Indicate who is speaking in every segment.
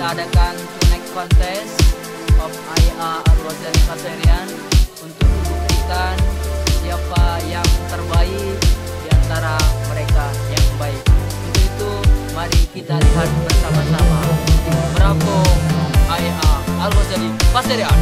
Speaker 1: adakan tonight contest of IA Al-Ghazali Pasarian untuk membuktikan siapa yang terbaik di antara mereka yang baik. Untuk itu, mari kita lihat bersama-sama. Bravo IA Al-Ghazali Pasarian.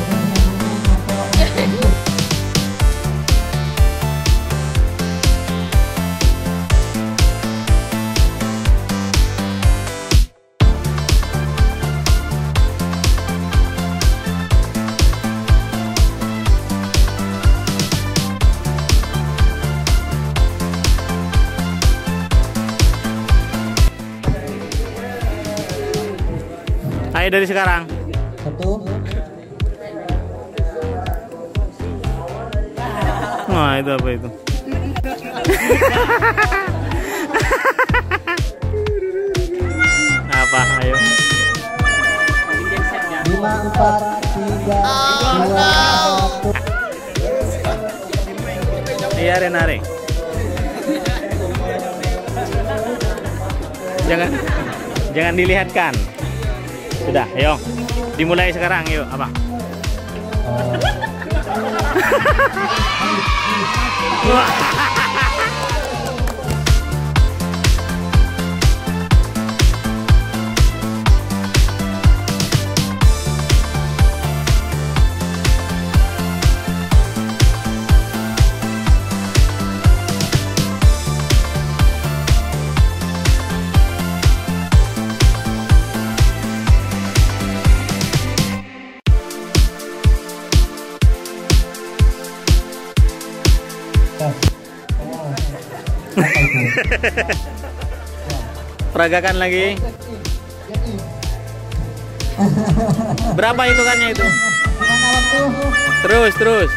Speaker 2: Ayo dari sekarang.
Speaker 3: 1.
Speaker 2: Wah, itu apa itu? Apa? Ayo.
Speaker 3: 5, 4, 3, 2, 1.
Speaker 2: Iya, Renare. Jangan dilihatkan. Sudah, ayo. Dimulai sekarang, yuk, Abang. Peragakan lagi. Berapa hitungannya itu? Terus.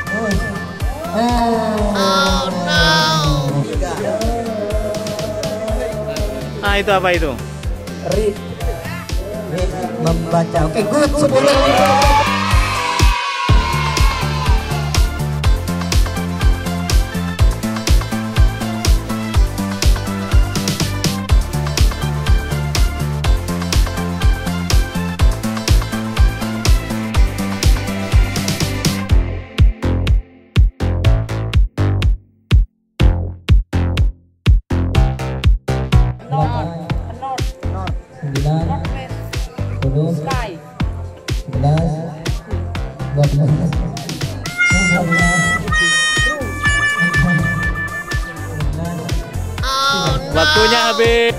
Speaker 3: Oh no.
Speaker 2: Ah, itu apa itu?
Speaker 3: Read. Membaca. Oke, good. 10.
Speaker 2: Waktunya habis.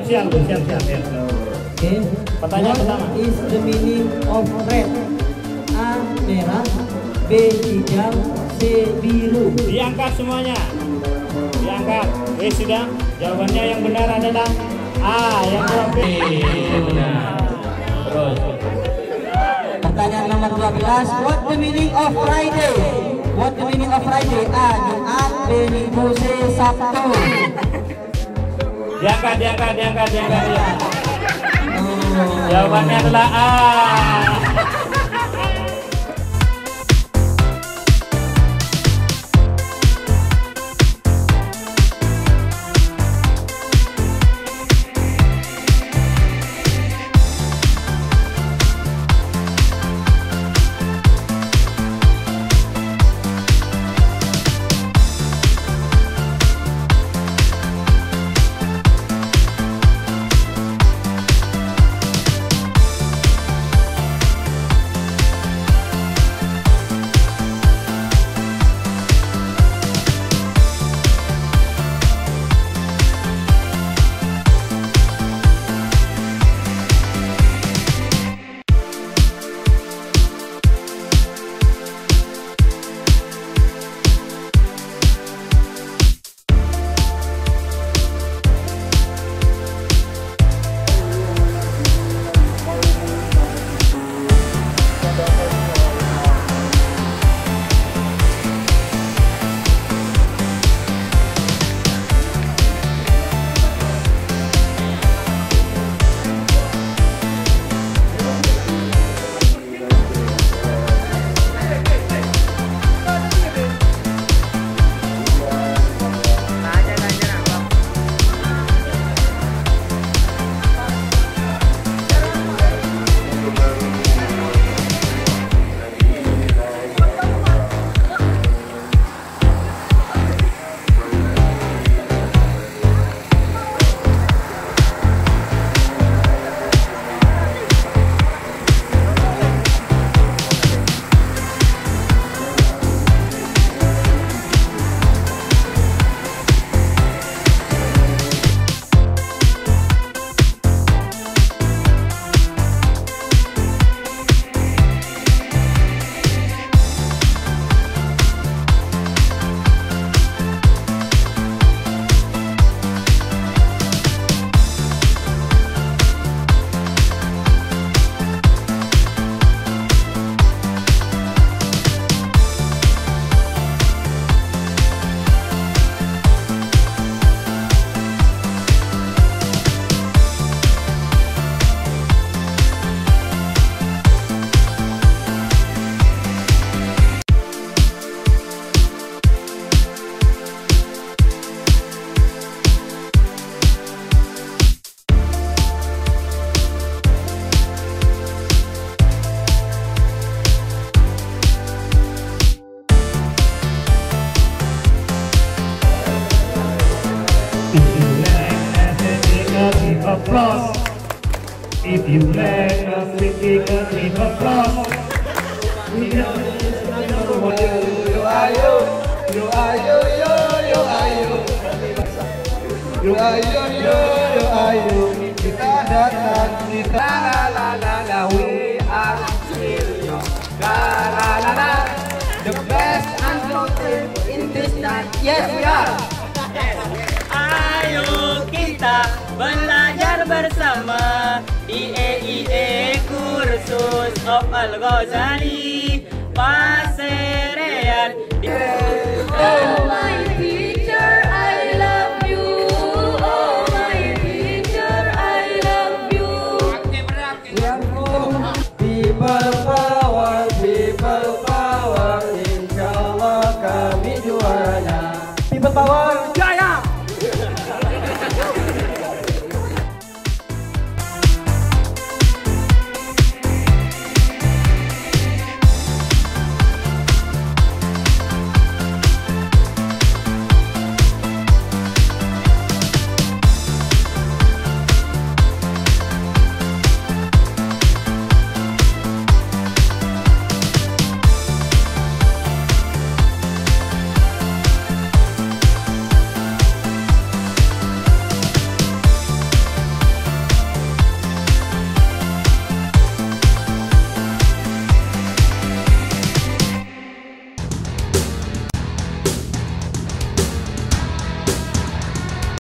Speaker 2: Siap.
Speaker 3: Oke.
Speaker 2: Pertanyaan pertama.
Speaker 3: What is the meaning of red? A. Merah. B. Hijau. C. Biru.
Speaker 2: Diangkat semuanya. Diangkat. Sudah. Jawabannya yang benar adalah A. Yang B. Benar. Terus.
Speaker 3: Pertanyaan nomor 12. What the meaning of Friday? What the meaning of Friday? A. Jumat. B. Minggu. C. Sabtu.
Speaker 2: Diangkat. Jawabannya adalah A. If you like a big applause. If you like a big applause.
Speaker 3: Kita datang, kita la we are still young. La the best anthem in this night. Yes, we are.
Speaker 1: Ayo kita belajar bersama di EIE Kursus of Al-Ghazali Paserean.
Speaker 4: Oh my teacher, I love you. Oh my teacher, I love you.
Speaker 3: People power, insya Allah kami juara. People power.